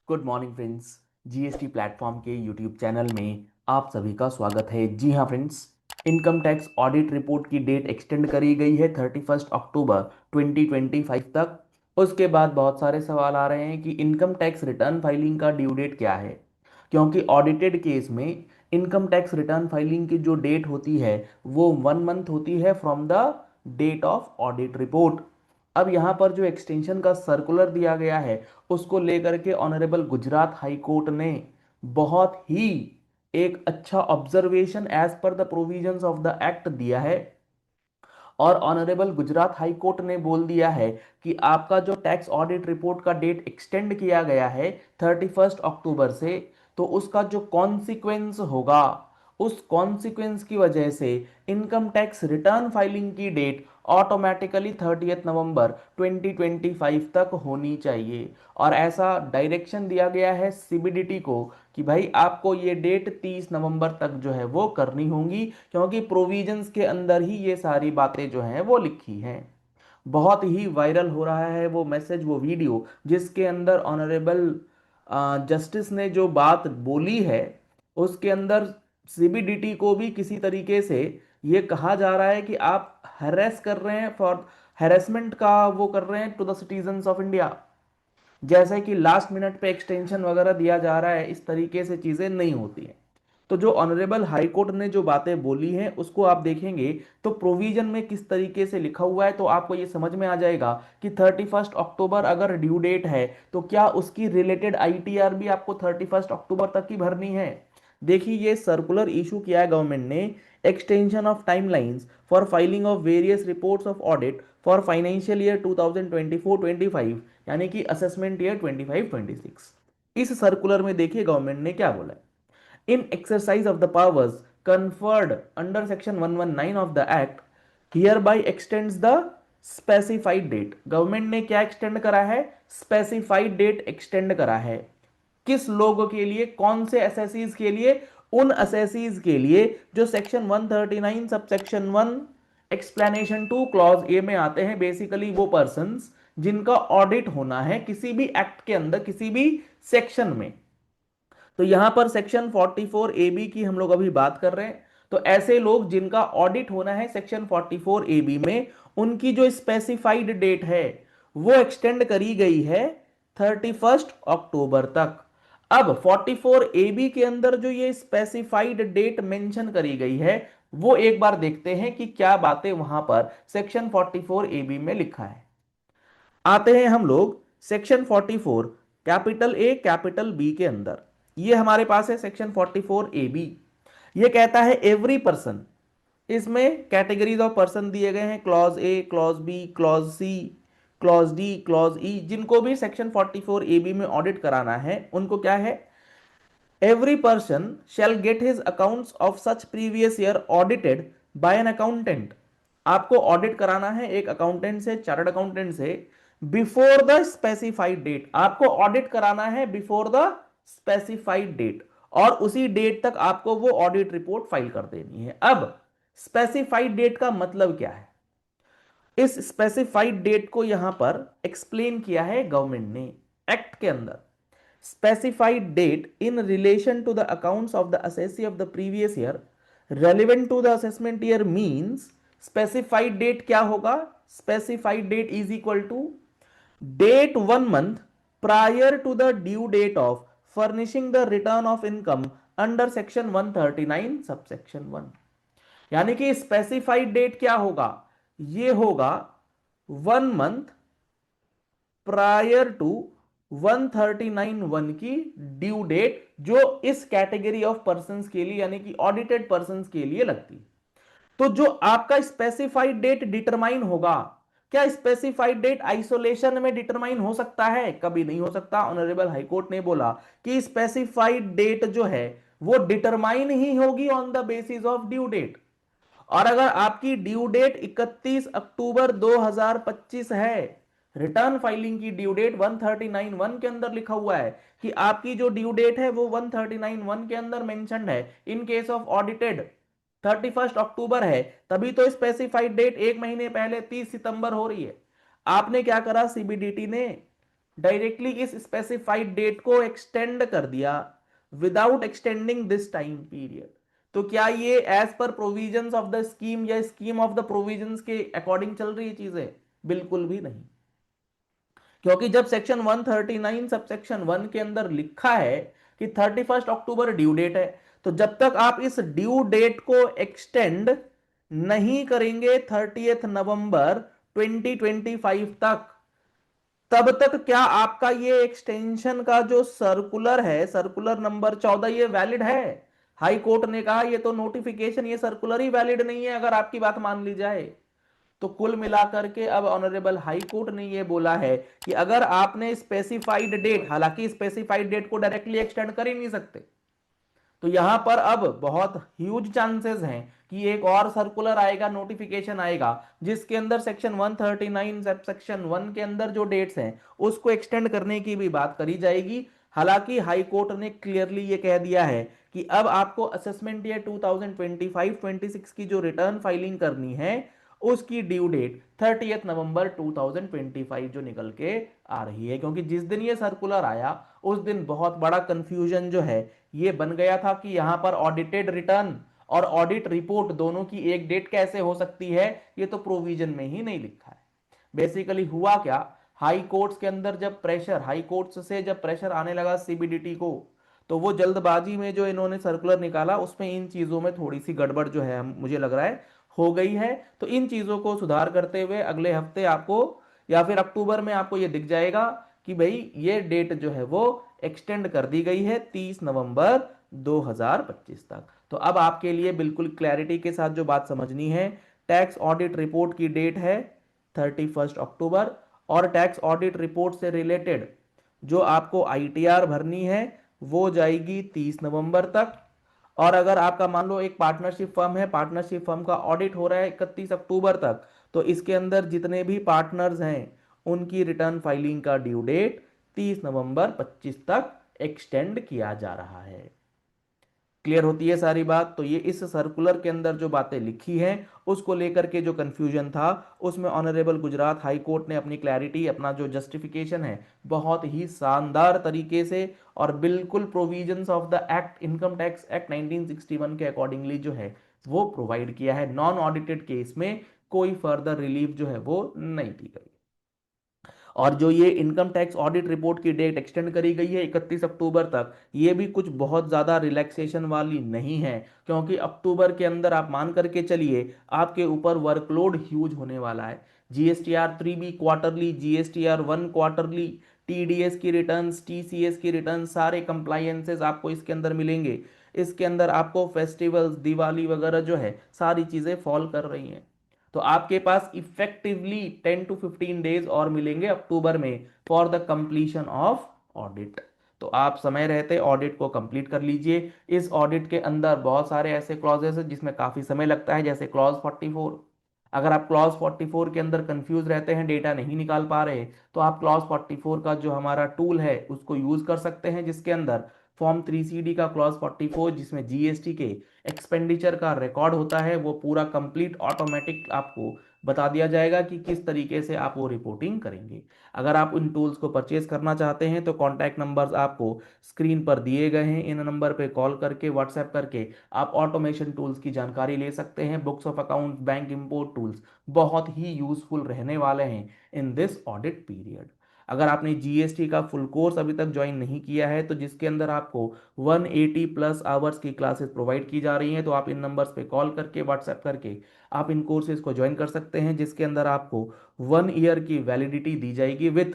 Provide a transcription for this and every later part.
Good morning friends. GST platform के YouTube channel में आप सभी का स्वागत है। जी हाँ friends, income tax audit report की डेट एक्सटेंड करी गई है 31 अक्टूबर 2025 तक। उसके बाद बहुत सारे सवाल आ रहे हैं कि इनकम टैक्स रिटर्न फाइलिंग का ड्यू डेट क्या है, क्योंकि ऑडिटेड केस में इनकम टैक्स रिटर्न फाइलिंग की जो डेट होती है वो 1 मंथ होती है from the date of audit report. अब यहाँ पर जो एक्सटेंशन का सर्कुलर दिया गया है उसको लेकर के ऑनरेबल गुजरात हाई कोर्ट ने बहुत ही एक अच्छा observation as per the provisions of the act दिया है। और ऑनरेबल गुजरात हाई कोर्ट ने बोल दिया है कि आपका जो टैक्स ऑडिट रिपोर्ट का डेट एक्सटेंड किया गया है 31 अक्टूबर से, तो उसका जो कॉन्सिक्वेंस होगा, उस कॉन्सिक्वेंस की वजह से इनकम टैक्स रिटर्न फाइलिंग की डेट ऑटोमेटिकली 30 नवंबर 2025 तक होनी चाहिए। और ऐसा डायरेक्शन दिया गया है सीबीडीटी को कि भाई आपको ये डेट 30 नवंबर तक जो है वो करनी होंगी, क्योंकि प्रोविजंस के अंदर ही ये सारी बातें जो हैं वो लिखी हैं। बहुत ही वायरल हो रहा है वो मैसेज, वो वीडियो जिसके अंदर ऑनरेबल जस्टिस ने जो बात बोली है उसके अंदर सीबीडीटी को भी किसी तरीके से ये कहा जा रहा है कि आप हैरेस कर रहे हैं, फॉर हैरेसमेंट का वो कर रहे हैं to the citizens of India. जैसे कि लास्ट मिनट पे एक्सटेंशन वगैरह दिया जा रहा है, इस तरीके से चीजें नहीं होती हैं। तो जो ऑनरेबल हाई कोर्ट ने जो बातें बोली हैं उसको आप देखेंगे तो प्रोविजन में किस तरीके से लिखा हुआ है, तो आपको ये समझ में आ जाएगा कि 31 अक्टूबर अगर ड्यू डेट है तो क्या उसकी रिलेटेड आईटीआर भी आपको 31 अक्टूबर तक की भरनी है। देखिए, ये सर्कुलर इशू किया है गवर्नमेंट ने, extension of timelines for filing of various reports of audit for financial year 2024-25, यानी कि असेसमेंट ईयर 25-26। इस सर्कुलर में देखिए गवर्नमेंट ने क्या बोला है। In exercise of the powers conferred under section 119 of the act hereby extends the specified date। Government ने क्या एक्सटेंड करा है? स्पेसिफाइड डेट एक्सटेंड करा है। किस लोगों के लिए? कौन से एसएससीज के लिए? उन एसएससीज के लिए जो section 139 sub section 1 explanation 2 clause A में आते हैं। बेसिकली वो पर्संस जिनका ऑडिट होना है किसी भी एक्ट के अंदर, किसी भी सेक्शन में। तो यहां पर सेक्शन 44 ए बी की हम लोग अभी बात कर रहे हैं। तो ऐसे लोग जिनका ऑडिट होना है सेक्शन 44 ए बी में, उनकी जो स्पेसिफाइड डेट है वो एक्सटेंड करी गई है 31 अक्टूबर तक। अब 44 ए बी के अंदर जो ये स्पेसिफाइड डेट मेंशन करी गई है वो एक बार देखते हैं कि क्या बातें वहां पर सेक्शन 44 ए बी में लिखा है। आते हैं हम लोग section 44 capital A capital B के अंदर। ये हमारे पास है सेक्शन 44 ए बी। ये कहता है एवरी पर्सन, इसमें कैटेगरीज ऑफ पर्सन दिए गए हैं, clause A, clause B, clause C, clause D, clause E. जिनको भी सेक्शन 44 ए बी में ऑडिट कराना है उनको क्या है? Every person shall get his accounts of such previous year audited by an accountant. आपको ऑडिट कराना है एक अकाउंटेंट से, चार्टर्ड अकाउंटेंट से, बिफोर द स्पेसिफाइड डेट। आपको ऑडिट कराना है बिफोर द स्पेसिफाइड डेट, और उसी डेट तक आपको वो ऑडिट रिपोर्ट फाइल कर देनी है। अब स्पेसिफाइड डेट का मतलब क्या है? इस स्पेसिफाइड डेट को यहां पर एक्सप्लेन किया है गवर्नमेंट ने एक्ट के अंदर। specified date in relation to the accounts of the assessee of the previous year relevant to the assessment year means specified date क्या होगा? specified date is equal to date 1 month prior to the due date of furnishing the return of income under section 139 subsection 1। यानी कि specified date क्या होगा? ये होगा 1 month prior to 139(1) की due date, जो इस कैटेगरी ऑफ पर्संस के लिए यानी कि ऑडिटेड पर्संस के लिए लगती है। तो जो आपका स्पेसिफाइड डेट डिटरमाइन होगा, क्या स्पेसिफाइड डेट आइसोलेशन में डिटरमाइन हो सकता है? कभी नहीं हो सकता। ऑनरेबल हाईकोर्ट ने बोला कि स्पेसिफाइड डेट जो है वो डिटरमाइन ही होगी on the basis of due date. और अगर आपकी ड्यू डेट 31 अक्टूबर 2025 है, रिटर्न फाइलिंग की ड्यू डेट 139(1) के अंदर लिखा हुआ है कि आपकी जो ड्यू डेट है वो 139(1) के अंदर मेंशन्ड है। इन केस ऑफ ऑडिटेड 31 अक्टूबर है, तभी तो स्पेसिफाइड डेट एक महीने पहले 30 सितंबर हो रही है। आपने क्या करा? सीबीडीटी ने डायरेक्टली इस स्पेसिफाइड डेट को एक्सटेंड कर दिया without extending this time period, तो क्या ये as per provisions of the scheme या स्कीम ऑफ द प्रोविजंस के अकॉर्डिंग चल रही है चीजें? बिल्कुल भी नहीं। क्योंकि जब सेक्शन 139 सब सेक्शन 1 के अंदर लिखा है कि 31 अक्टूबर ड्यू डेट है, तो जब तक आप इस ड्यू डेट को एक्सटेंड नहीं करेंगे 30 नवंबर 2025 तक, तब तक क्या आपका ये एक्सटेंशन का जो सर्कुलर है, सर्कुलर नंबर 14, ये वैलिड है? हाई कोर्ट ने कहा ये तो नोटिफिकेशन, ये सर्कुलर ही वैलिड नहीं है अगर आपकी बात मान ली जाए। तो कुल मिलाकर के अब ऑनरेबल हाई कोर्ट ने ये बोला है कि अगर आपने स्पेसिफाइड डेट, हालांकि स्पेसिफाइड डेट को डायरेक्टली एक्सटेंड कर ही नहीं सकते, तो यहां पर अब बहुत ह्यूज चांसेस हैं कि एक और सर्कुलर आएगा, नोटिफिकेशन आएगा, जिसके अंदर सेक्शन 139 सब सेक्शन 1 के अंदर जो डेट्स हैं उसको एक्सटेंड करने की भी बात करी जाएगी। हालांकि हाई कोर्ट ने क्लियरली ये कह दिया है कि अब आपको असेसमेंट ईयर 2025-26 की जो रिटर्न फाइलिंग करनी है उसकी ड्यू डेट 30 नवंबर 2025 जो निकल के आ रही है, क्योंकि जिस दिन ये सर्कुलर आया उस दिन बहुत बड़ा कंफ्यूजन जो है ये बन गया था कि यहां पर ऑडिटेड रिटर्न और ऑडिट रिपोर्ट दोनों की एक डेट कैसे हो सकती है, ये तो प्रोविजन में ही नहीं लिखा है। बेसिकली हुआ क्या, हाई कोर्ट्स के अंदर जब प्रेशर, हाई कोर्ट्स से जब प्रेशर आने लगा सीबीडीटी को, तो वो जल्दबाजी में जो इन्होंने सर्कुलर निकाला उसमें इन चीजों में थोड़ी सी गड़बड़ जो है मुझे लग रहा है हो गई है। तो इन चीजों को सुधार करते हुए अगले हफ्ते आपको या फिर अक्टूबर में आपको ये दिख जाएगा कि भाई ये डेट जो है वो एक्सटेंड कर दी गई है 30 नवंबर 2025 तक। तो अब आपके लिए बिल्कुल क्लैरिटी के साथ जो बात समझनी है, टैक्स ऑडिट रिपोर्ट की डेट है 31 अक्टूबर, और टैक्स ऑडिट रिपोर्ट से रिलेटेड जो आपको आईटीआर भरनी है वो जाएगी 30 नवंबर तक। और अगर आपका मान लो एक पार्टनरशिप फर्म है, पार्टनरशिप फर्म का ऑडिट हो रहा है 31 अक्टूबर तक, तो इसके अंदर जितने भी पार्टनर्स हैं उनकी रिटर्न फाइलिंग का ड्यू डेट 30 नवंबर 25 तक एक्सटेंड किया जा रहा है। क्लियर होती है सारी बात? तो ये इस सर्कुलर के अंदर जो बातें लिखी हैं उसको लेकर के जो कंफ्यूजन था उसमें ऑनरेबल गुजरात हाई कोर्ट ने अपनी क्लैरिटी, अपना जो जस्टिफिकेशन है बहुत ही शानदार तरीके से और बिल्कुल provisions of the act, income tax act 1961 के अकॉर्डिंगली जो है वो प्रोवाइड किया है। नॉन ऑडिटेड केस में कोई फर्दर रिलीफ जो है वो नहीं दी गई। और जो ये इनकम टैक्स ऑडिट रिपोर्ट की डेट एक्सटेंड करी गई है 31 अक्टूबर तक, ये भी कुछ बहुत ज़्यादा रिलैक्सेशन वाली नहीं है, क्योंकि अक्टूबर के अंदर आप मान करके चलिए आपके ऊपर वर्कलोड ह्यूज होने वाला है। GSTR 3B quarterly, GSTR 1 quarterly, TDS की रिटर्न्स, TCS की रिटर्न, सारे कंप्लायंसेस आपको इसके अंदर मिलेंगे। इसके अंदर आपको फेस्टिवल्स, दिवाली वगैरह जो है सारी चीज़ें फॉल कर रही हैं। तो आपके पास इफेक्टिवली 10 to 15 डेज और मिलेंगे अक्टूबर में for the completion of audit. तो आप समय रहते ऑडिट को कंप्लीट कर लीजिए। इस ऑडिट के अंदर बहुत सारे ऐसे क्लॉजेस हैं जिसमें काफी समय लगता है, जैसे क्लॉज 44। अगर आप क्लॉज 44 के अंदर कंफ्यूज रहते हैं, डेटा नहीं निकाल पा रहे, तो आप क्लॉज 44 का जो हमारा टूल है उसको यूज कर सकते हैं, जिसके अंदर फॉर्म 3CD का क्लॉज 44 जिसमें जीएसटी के एक्सपेंडिचर का रिकॉर्ड होता है वो पूरा कंप्लीट ऑटोमेटिक आपको बता दिया जाएगा कि किस तरीके से आप वो रिपोर्टिंग करेंगे। अगर आप इन टूल्स को परचेज करना चाहते हैं तो कॉन्टैक्ट नंबर्स आपको स्क्रीन पर दिए गए हैं, इन नंबर पे कॉल करके, व्हाट्सएप करके आप ऑटोमेशन टूल्स की जानकारी ले सकते हैं। Books of account, bank import tools बहुत ही यूजफुल रहने वाले हैं इन दिस ऑडिट पीरियड। अगर आपने जीएसटी का फुल कोर्स अभी तक ज्वाइन नहीं किया है, तो जिसके अंदर आपको 180 प्लस आवर्स की क्लासेस प्रोवाइड की जा रही हैं, तो आप इन नंबर्स पे कॉल करके, व्हाट्सएप करके आप इन कोर्सेज को ज्वाइन कर सकते हैं, जिसके अंदर आपको 1 ईयर की वैलिडिटी दी जाएगी with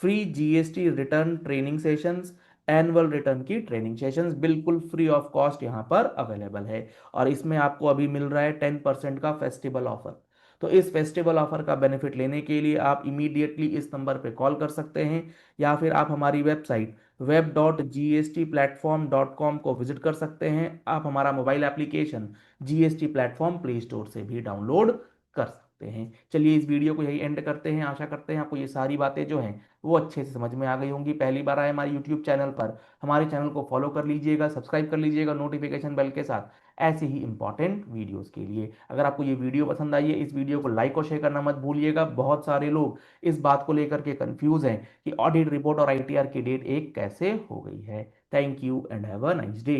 free GST return training sessions, annual return की ट्रेनिंग सेशंस बिल्कुल फ्री ऑफ कॉस्ट यहाँ पर अवेलेबल है। और इसमें आपको अभी मिल रहा है 10% का फेस्टिवल ऑफर। तो इस फेस्टिवल ऑफर का बेनिफिट लेने के लिए आप इमीडिएटली इस नंबर पे कॉल कर सकते हैं, या फिर आप हमारी वेबसाइट web.gstplatform.com को विजिट कर सकते हैं। आप हमारा mobile application GST platform play store से भी डाउनलोड कर सकते हैं। सकते हैं। चलिए इस वीडियो को यही एंड करते हैं। आशा करते हैं आपको ये सारी बातें जो हैं वो अच्छे से समझ में आ गई होंगी। पहली बार आए हमारे यूट्यूब चैनल पर, हमारे चैनल को फॉलो कर लीजिएगा, सब्सक्राइब कर लीजिएगा नोटिफिकेशन बेल के साथ, ऐसे ही इंपॉर्टेंट वीडियोस के लिए। अगर आपको ये वीडियो पसंद आई है, इस वीडियो को लाइक और शेयर करना मत भूलिएगा। बहुत सारे लोग इस बात को लेकर के कंफ्यूज हैं कि ऑडिट रिपोर्ट और आईटीआर की डेट एक कैसे हो गई है। Thank you and have a nice day.